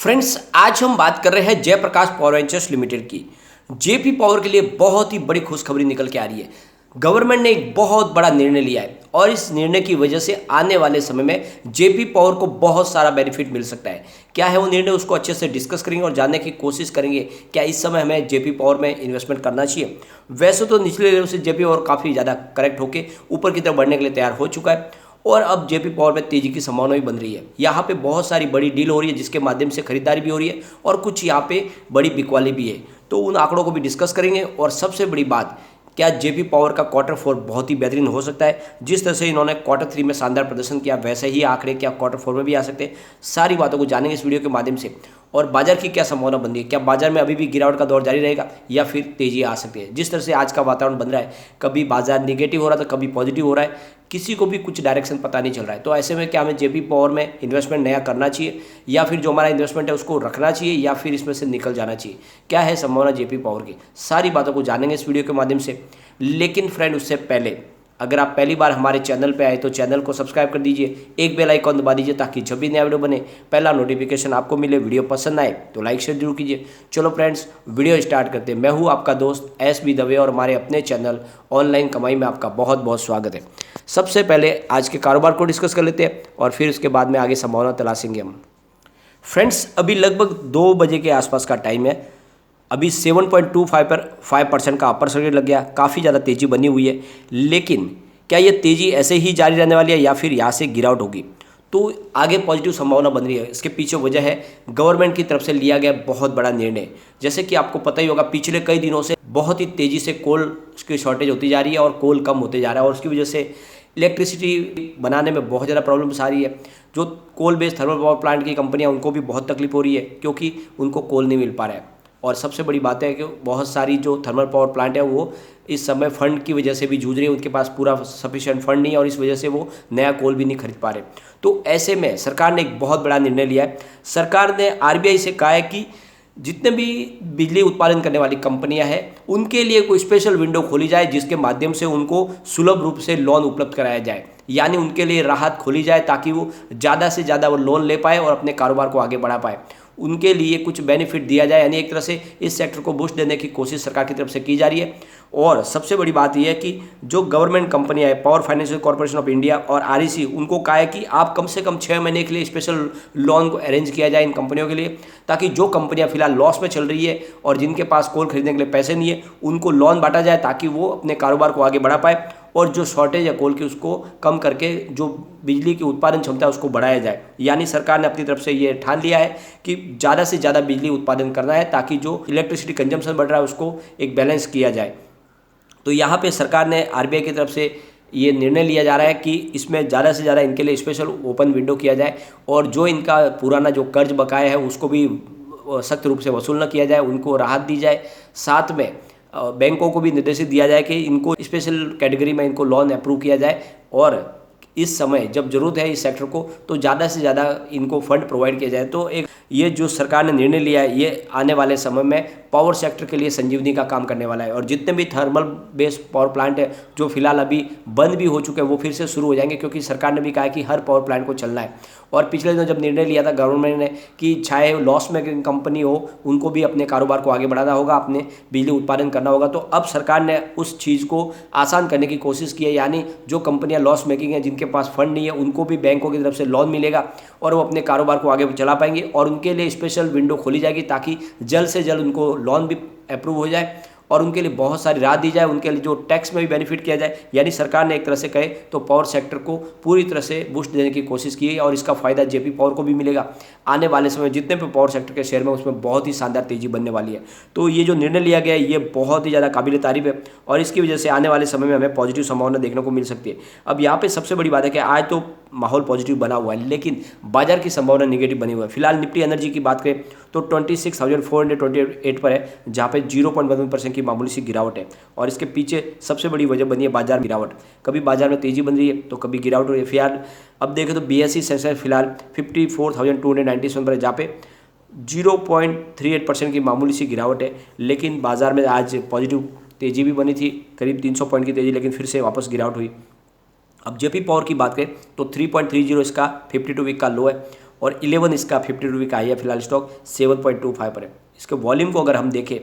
Friends, आज हम बात कर रहे हैं जयप्रकाश पावर वेंचर्स लिमिटेड की। जेपी पावर के लिए बहुत ही बड़ी खुशखबरी निकल के आ रही है। गवर्नमेंट ने एक बहुत बड़ा निर्णय लिया है और इस निर्णय की वजह से आने वाले समय में जेपी पावर को बहुत सारा बेनिफिट मिल सकता है। क्या है वो निर्णय, उसको अच्छे से डिस्कस करेंगे और जानने की कोशिश करेंगे क्या इस समय हमें जेपी पावर में इन्वेस्टमेंट करना चाहिए। वैसे तो निचले लेवल से जेपी पावर काफ़ी ज़्यादा करेक्ट होकर ऊपर की तरफ बढ़ने के लिए तैयार हो चुका है और अब जेपी पावर में तेजी की संभावना भी बन रही है। यहाँ पे बहुत सारी बड़ी डील हो रही है जिसके माध्यम से खरीदारी भी हो रही है और कुछ यहाँ पे बड़ी बिकवाली भी है। तो उन आंकड़ों को भी डिस्कस करेंगे और सबसे बड़ी बात, क्या जेपी पावर का क्वार्टर 4 बहुत ही बेहतरीन हो सकता है। जिस तरह से इन्होंने क्वार्टर 3 में शानदार प्रदर्शन किया वैसे ही आंकड़े क्या क्वार्टर 4 में भी आ सकते हैं। सारी बातों को जानेंगे इस वीडियो के माध्यम से। और बाजार की क्या संभावना बन रही है, क्या बाजार में अभी भी गिरावट का दौर जारी रहेगा या फिर तेजी आ सकती है। जिस तरह से आज का वातावरण बन रहा है, कभी बाजार निगेटिव हो रहा था, कभी पॉजिटिव हो रहा है, किसी को भी कुछ डायरेक्शन पता नहीं चल रहा है। तो ऐसे में क्या हमें जेपी पावर में इन्वेस्टमेंट नया करना चाहिए या फिर जो हमारा इन्वेस्टमेंट है उसको रखना चाहिए या फिर इसमें से निकल जाना चाहिए। क्या है संभावना जेपी पावर की, सारी बातों को जानेंगे इस वीडियो के माध्यम से। लेकिन फ्रेंड, उससे पहले अगर आप पहली बार हमारे चैनल पे आए तो चैनल को सब्सक्राइब कर दीजिए, एक बेल आइकॉन दबा दीजिए ताकि जब भी नया वीडियो बने पहला नोटिफिकेशन आपको मिले। वीडियो पसंद आए तो लाइक शेयर जरूर कीजिए। चलो फ्रेंड्स, वीडियो स्टार्ट करते हैं। मैं हूं आपका दोस्त एस.बी. दवे और हमारे अपने चैनल ऑनलाइन कमाई में आपका बहुत बहुत स्वागत है। सबसे पहले आज के कारोबार को डिस्कस कर लेते हैं और फिर उसके बाद में आगे संभावना तलाशेंगे हम। फ्रेंड्स, अभी लगभग 2 बजे के आसपास का टाइम है। अभी 7.25% का अपर सर्किट लग गया, काफ़ी ज़्यादा तेज़ी बनी हुई है। लेकिन क्या ये तेज़ी ऐसे ही जारी रहने वाली है या फिर यहाँ से गिरावट होगी, तो आगे पॉजिटिव संभावना बन रही है। इसके पीछे वजह है गवर्नमेंट की तरफ से लिया गया बहुत बड़ा निर्णय। जैसे कि आपको पता ही होगा, पिछले कई दिनों से बहुत ही तेज़ी से कोल की शॉर्टेज होती जा रही है और कोल कम होते जा रहा है और उसकी वजह से इलेक्ट्रिसिटी बनाने में बहुत ज़्यादा प्रॉब्लम्स आ रही है। जो coal based thermal power plant की कंपनियां, उनको भी बहुत तकलीफ हो रही है क्योंकि उनको कोल नहीं मिल पा रहा है। और सबसे बड़ी बात है कि बहुत सारी जो थर्मल पावर प्लांट है वो इस समय फंड की वजह से भी जूझ रही है, उनके पास पूरा सफिशिएंट फंड नहीं है और इस वजह से वो नया कोल भी नहीं खरीद पा रहे। तो ऐसे में सरकार ने एक बहुत बड़ा निर्णय लिया है। सरकार ने आरबीआई से कहा है कि जितने भी बिजली उत्पादन करने वाली कंपनियां हैं उनके लिए कोई स्पेशल विंडो खोली जाए जिसके माध्यम से उनको सुलभ रूप से लोन उपलब्ध कराया जाए, यानी उनके लिए राहत खोली जाए ताकि वो ज़्यादा से ज़्यादा वो लोन ले पाए और अपने कारोबार को आगे बढ़ा पाए। उनके लिए कुछ बेनिफिट दिया जाए, यानी एक तरह से इस सेक्टर को बूस्ट देने की कोशिश सरकार की तरफ से की जा रही है। और सबसे बड़ी बात यह है कि जो गवर्नमेंट कंपनियां है, power financial corporation of India और आरईसी, उनको कहा है कि आप कम से कम 6 महीने के लिए स्पेशल लोन को अरेंज किया जाए इन कंपनियों के लिए, ताकि जो कंपनियां फिलहाल लॉस में चल रही है और जिनके पास कोल खरीदने के लिए पैसे नहीं है उनको लोन बांटा जाए ताकि वो अपने कारोबार को आगे बढ़ा पाए और जो शॉर्टेज है कोल की उसको कम करके जो बिजली की उत्पादन क्षमता है उसको बढ़ाया जाए। यानी सरकार ने अपनी तरफ से ये ठान लिया है कि ज़्यादा से ज़्यादा बिजली उत्पादन करना है ताकि जो इलेक्ट्रिसिटी कंजम्पशन बढ़ रहा है उसको एक बैलेंस किया जाए। तो यहाँ पे सरकार ने आरबीआई की तरफ से ये निर्णय लिया जा रहा है कि इसमें ज़्यादा से ज़्यादा इनके लिए स्पेशल ओपन विंडो किया जाए और जो इनका पुराना जो कर्ज बकाया है उसको भी सख्त रूप से वसूल न किया जाए, उनको राहत दी जाए। साथ में बैंकों को भी निर्देशित दिया जाए कि इनको स्पेशल कैटेगरी में इनको लोन अप्रूव किया जाए और इस समय जब जरूरत है इस सेक्टर को तो ज़्यादा से ज़्यादा इनको फंड प्रोवाइड किया जाए। तो एक ये जो सरकार ने निर्णय लिया है ये आने वाले समय में पावर सेक्टर के लिए संजीवनी का काम करने वाला है और जितने भी थर्मल बेस्ड पावर प्लांट है जो फिलहाल अभी बंद भी हो चुके हैं वो फिर से शुरू हो जाएंगे, क्योंकि सरकार ने भी कहा है कि हर पावर प्लांट को चलना है। और पिछले दिनों जब निर्णय लिया था गवर्नमेंट ने कि चाहे लॉस में कंपनी हो उनको भी अपने कारोबार को आगे बढ़ाना होगा, अपने बिजली उत्पादन करना होगा। तो अब सरकार ने उस चीज़ को आसान करने की कोशिश की है, यानी जो कंपनियां लॉस मेकिंग है, जिनके पास फंड नहीं है, उनको भी बैंकों की तरफ से लोन मिलेगा और वो अपने कारोबार को आगे चला पाएंगे और उनके लिए स्पेशल विंडो खोली जाएगी ताकि जल्द से जल्द उनको लोन भी अप्रूव हो जाए और उनके लिए बहुत सारी राहत दी जाए, उनके लिए जो टैक्स में भी बेनिफिट किया जाए। यानी सरकार ने एक तरह से कहे तो पावर सेक्टर को पूरी तरह से बूस्ट देने की कोशिश की है और इसका फायदा जेपी पावर को भी मिलेगा। आने वाले समय जितने भी पावर सेक्टर के शेयर में उसमें बहुत ही शानदार तेजी बनने वाली है। तो ये जो निर्णय लिया गया है ये बहुत ही ज़्यादा काबिल तारीफ है और इसकी वजह से आने वाले समय में हमें पॉजिटिव संभावना देखने को मिल सकती है। अब यहाँ पर सबसे बड़ी बात है कि आज तो माहौल पॉजिटिव बना हुआ है लेकिन बाजार की संभावना नेगेटिव बनी हुई है। फिलहाल निफ्टी एनर्जी की बात करें तो 26,428 पर है, जहाँ पे 0.11% की मामूली सी गिरावट है और इसके पीछे सबसे बड़ी वजह बनी है बाजार में गिरावट। कभी बाजार में तेजी बन रही है तो कभी गिरावट हो रही है। फिलहाल अब देखें तो बीएसई सेंसेक्स फिलहाल 54,297 पर है, जहाँ पे 0.38% की मामूली सी गिरावट है। लेकिन बाजार में आज पॉजिटिव तेजी भी बनी थी, करीब 300 पॉइंट की तेजी, लेकिन फिर से वापस गिरावट हुई। अब जेपी पावर की बात करें तो 3.30 इसका 52 वीक का लो है और 11 इसका 50 रुपये का है फिलहाल स्टॉक 7.25 पर है। इसके वॉल्यूम को अगर हम देखें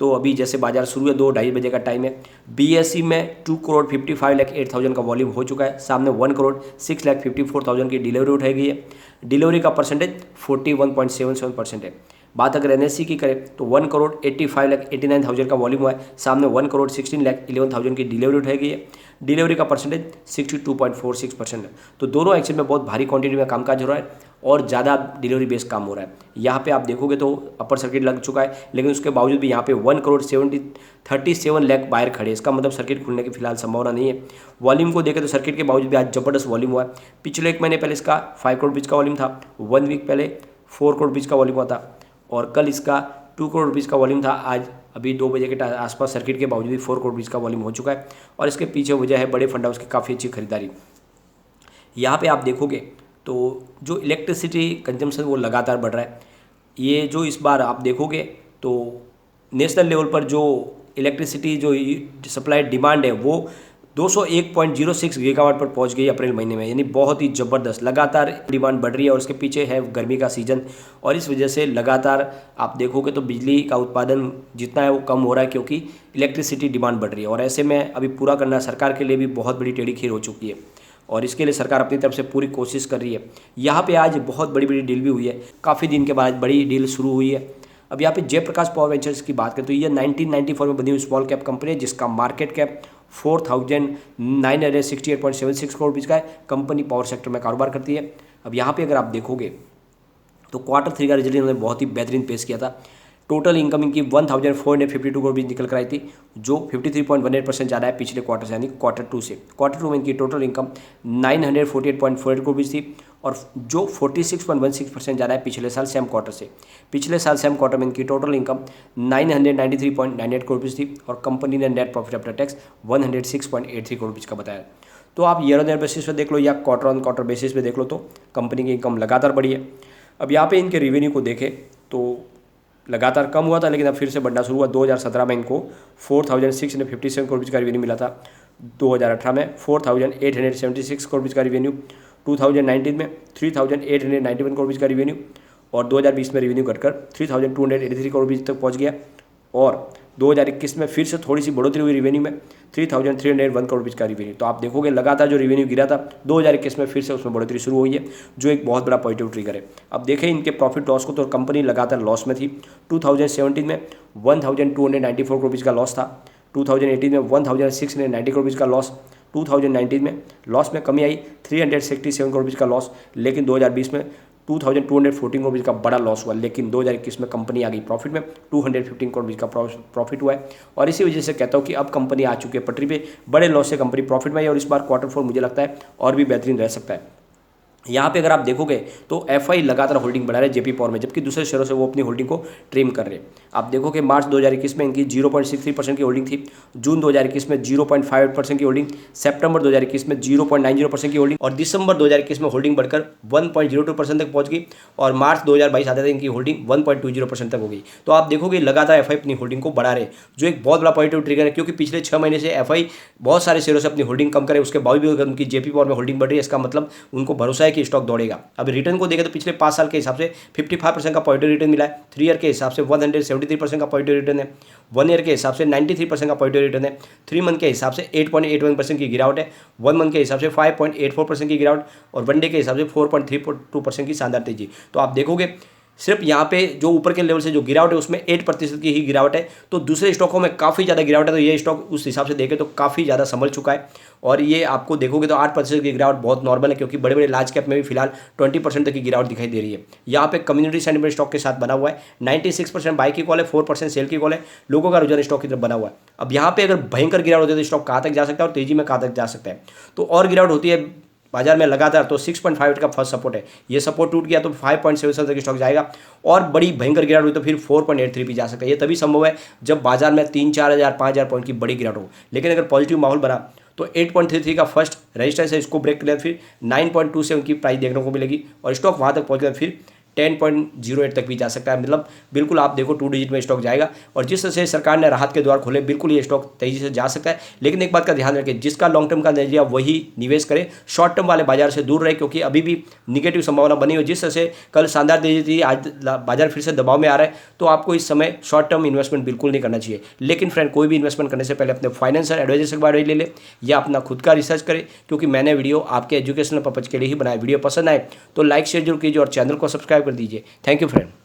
तो अभी जैसे बाजार शुरू है 2-2:30 बजे का टाइम है, BSE में 2,55,08,000 का वॉल्यूम हो चुका है। सामने 1,06,54,000 की डिलीवरी उठाई गई है। डिलीवरी का परसेंटेज 41.77% है। बात अगर NSE की करें तो 1,85,89,000 का वॉल्यूम हुआ है। सामने 1,16,11,000 की डिलीवरी उठाई गई है। डिलीवरी का परसेंटेज 62.46% है। तो दोनों एक्सचेंज में बहुत भारी क्वांटिटी में कामकाज हो रहा है और ज़्यादा डिलीवरी बेस्ड काम हो रहा है। यहाँ पे आप देखोगे तो अपर सर्किट लग चुका है, लेकिन उसके बावजूद भी यहाँ पे 1,37 लाख बायर खड़े हैं। इसका मतलब सर्किट खुलने की फिलहाल संभावना नहीं है। वॉल्यूम को देखें तो सर्किट के बावजूद भी आज जबरदस्त वॉल्यूम हुआ है। पिछले 1 महीने पहले इसका 5 करोड़ रुपीज़ का वॉल्यूम था, 1 वीक पहले 4 करोड़ रुपीज़ का वॉल्यूम हुआ था और कल इसका 2 करोड़ रुपीज़ का वॉल्यूम था। आज अभी 2 बजे के आसपास सर्किट के बावजूद भी 4 करोड़ रुपीज़ का वॉल्यूम हो चुका है और इसके पीछे वजह है बड़े फंड हाउस की काफ़ी अच्छी खरीदारी। यहाँ पे आप देखोगे तो जो इलेक्ट्रिसिटी कंजम्पशन वो लगातार बढ़ रहा है। ये जो इस बार आप देखोगे तो नेशनल लेवल पर जो इलेक्ट्रिसिटी जो सप्लाई डिमांड है वो 201.06 गीगावाट पर पहुंच गई अप्रैल महीने में, यानी बहुत ही ज़बरदस्त लगातार डिमांड बढ़ रही है और उसके पीछे है गर्मी का सीज़न और इस वजह से लगातार आप देखोगे तो बिजली का उत्पादन जितना है वो कम हो रहा है क्योंकि इलेक्ट्रिसिटी डिमांड बढ़ रही है और ऐसे में अभी पूरा करना सरकार के लिए भी बहुत बड़ी टेढ़ी खीर हो चुकी है और इसके लिए सरकार अपनी तरफ से पूरी कोशिश कर रही है। यहाँ पे आज बहुत बड़ी बड़ी डील भी हुई है, काफ़ी दिन के बाद बड़ी डील शुरू हुई है। अब यहाँ पे जयप्रकाश पावर वेंचर्स की बात करें तो ये 1994 में बनी हुई स्मॉल कैप कंपनी है जिसका मार्केट कैप 4,968.76 करोड़ रुपीज़ का है। कंपनी पावर सेक्टर में कारोबार करती है। अब यहाँ पे अगर आप देखोगे तो Q3 का रिजल्ट इन्होंने बहुत ही बेहतरीन पेश किया था। टोटल इनकम इनकी 1,452 करोड़ रुपीज़ निकल कर आई थी जो 53.18% ज़्यादा है पिछले क्वार्टर से यानी Q2 से। Q2 में इनकी टोटल इनकम 948.48 करोड़ रुपीज़ थी और जो 46.16% ज़्यादा है पिछले साल सेम क्वार्टर से। पिछले साल सेम क्वार्टर में इनकी टोटल इनकम 993.98 करोड़ रुपीज़ थी और कंपनी ने net profit after tax 106.83 crore rupees का बताया। तो आप ईयर ऑन ईयर बेसिस पे देख लो या क्वार्टर ऑन क्वार्टर बेसिस पे देख लो तो कंपनी की इनकम लगातार बढ़ी है। अब यहाँ पे इनके रेवेन्यू को देखें तो लगातार कम हुआ था लेकिन अब फिर से बढ़ना शुरू हुआ। 2017 में इनको 4,657 करोड़ रुपीज़ का रेवेन्यू मिला था, 2018 में 4,876 करोड़ रुपीज़ का रेवेन्यू, 2019 में 3,891 करोड़ रुपीज़ का रेवेन्यू और 2020 में रेवेन्यू घटकर 3,283 करोड़ रुपीज़ तक पहुँच गया और 2021 में फिर से थोड़ी सी बढ़ोतरी हुई रेवेन्यू में 3,301 करोड़ रुपीज़ का रेवेन्यू। तो आप देखोगे लगातार जो रेवेन्यू गिरा था 2021 में फिर से उसमें बढ़ोतरी शुरू हुई है जो एक बहुत बड़ा पॉजिटिव ट्रिगर है। अब देखें इनके प्रॉफिट लॉस को तो कंपनी लगातार लॉस में थी। 2017 में 1,294 करोड़ रुपीज़ का लॉस था, 2018 में 1,690 करोड़ रुपीज़ का लॉस, 2019 में लॉस में कमी आई 367 करोड़ रुपीज़ का लॉस, लेकिन 2020 में 2,214 करोड़ रुपीज़ का बड़ा लॉस हुआ। लेकिन 2021 में कंपनी आ गई प्रॉफिट में 215 करोड़ रुपीज़ का प्रॉफिट हुआ है और इसी वजह से कहता हूँ कि अब कंपनी आ चुकी है पटरी पे, बड़े लॉस से कंपनी प्रॉफिट में आई और इस बार Q4 मुझे लगता है और भी बेहतरीन रह सकता है। यहाँ पे अगर आप देखोगे तो FI लगातार होल्डिंग बढ़ा रहे हैं जेपी पावर में, जबकि दूसरे शेयरों से वो अपनी होल्डिंग को ट्रिम कर रहे हैं। आप देखोगे मार्च 2021 में इनकी 0.63% की होल्डिंग थी, जून 2021 में 0.58% की होल्डिंग, सितंबर 2021 में 0.90% की होल्डिंग और दिसंबर 2021 में होल्डिंग बढ़कर 1.02% तक पहुँच गई और मार्च 2022 आते थे इनकी होल्डिंग 1.20% तक हो गई। तो आप देखोगे लगातार FI अपनी होल्डिंग को बढ़ा रहे, जो एक बहुत बड़ा पॉजिटिव ट्रिगर है क्योंकि पिछले 6 महीने से FI बहुत सारे शेयरों से अपनी होल्डिंग कम करे, उसके बावजूद अगर उनकी जेपी पावर में होल्डिंग बढ़ रही है इसका मतलब उनको भरोसा है कि स्टॉक दौड़ेगा। अब रिटर्न को देखें तो पिछले 5 साल के हिसाब से 55% का पॉजिटिव रिटर्न मिला है, 3 ईयर के हिसाब से 173% का पॉजिटिव रिटर्न है, 1 ईयर के हिसाब से 93% का पॉजिटिव रिटर्न है, 3 मंथ के हिसाब से 8.81% की गिरावट है, 1 मंथ के हिसाब से 5.84% की गिरावट और 1 डे के हिसाब से 4.32% की शानदार तेजी। तो आप देखोगे सिर्फ यहाँ पे जो ऊपर के लेवल से जो गिरावट है उसमें 8% की ही गिरावट है, तो दूसरे स्टॉकों में काफ़ी ज़्यादा गिरावट है। तो ये स्टॉक उस हिसाब से देखें तो काफ़ी ज़्यादा संभल चुका है और ये आपको देखोगे तो 8% की गिरावट बहुत नॉर्मल है क्योंकि बड़े बड़े लार्ज कैप में भी फिलहाल 20% तक की गिरावट दिखाई दे रही है। यहाँ पे कम्युनिटी सेंटिमेंट स्टॉक के साथ बना हुआ है, 96% बाई की कॉल है, 4% सेल की कॉल है, लोगों का रुझान स्टॉक की तरफ बना हुआ है। अब यहाँ पे अगर भयंकर गिरावट होती है तो स्टॉक कहाँ तक जा सकता है और तेजी में कहाँ तक जा सकता है, तो और गिरावट होती है बाजार में लगातार तो 6.58 का फर्स्ट सपोर्ट है, ये सपोर्ट टूट गया तो 5.77 तक स्टॉक जाएगा और बड़ी भयंकर गिरावट हुई तो फिर 4.83 भी जा सकता है। ये तभी संभव है जब बाजार में 3-4 हज़ार 5,000 पॉइंट की बड़ी गिरावट हो, लेकिन अगर पॉजिटिव माहौल बना तो 8.33 का फर्स्ट रेजिस्टेंस है, इसको ब्रेक कर लिया फिर 9.2 से उनकी प्राइस देखने को मिलेगी और स्टॉक वहाँ तक पहुँच गया फिर 10.08 तक भी जा सकता है। मतलब बिल्कुल आप देखो 2 डिजिट में स्टॉक जाएगा, और जिस तरह से सरकार ने राहत के द्वार खोले बिल्कुल ये स्टॉक तेजी से जा सकता है। लेकिन एक बात का ध्यान रखें, जिसका लॉन्ग टर्म का नजरिया वही निवेश करे, शॉर्ट टर्म वाले बाजार से दूर रहे, क्योंकि अभी भी निगेटिव संभावना बनी हुई। जिस तरह से कल शानदार तेजी थी, आज बाजार फिर से दबाव में आ रहा है, तो आपको इस समय शॉर्ट टर्म इन्वेस्टमेंट बिल्कुल नहीं करना चाहिए। लेकिन फ्रेंड, कोई भी इन्वेस्टमेंट करने से पहले अपने फाइनेंशियल एडवाइजर से बारे ले ले या अपना खुद का रिसर्च करें, क्योंकि मैंने वीडियो आपके एजुकेशनल पर्पज के लिए ही बनाया। वीडियो पसंद आए तो लाइक शेयर जरूर कीजिए और चैनल को सब्सक्राइब कर दीजिए। Thank you friend.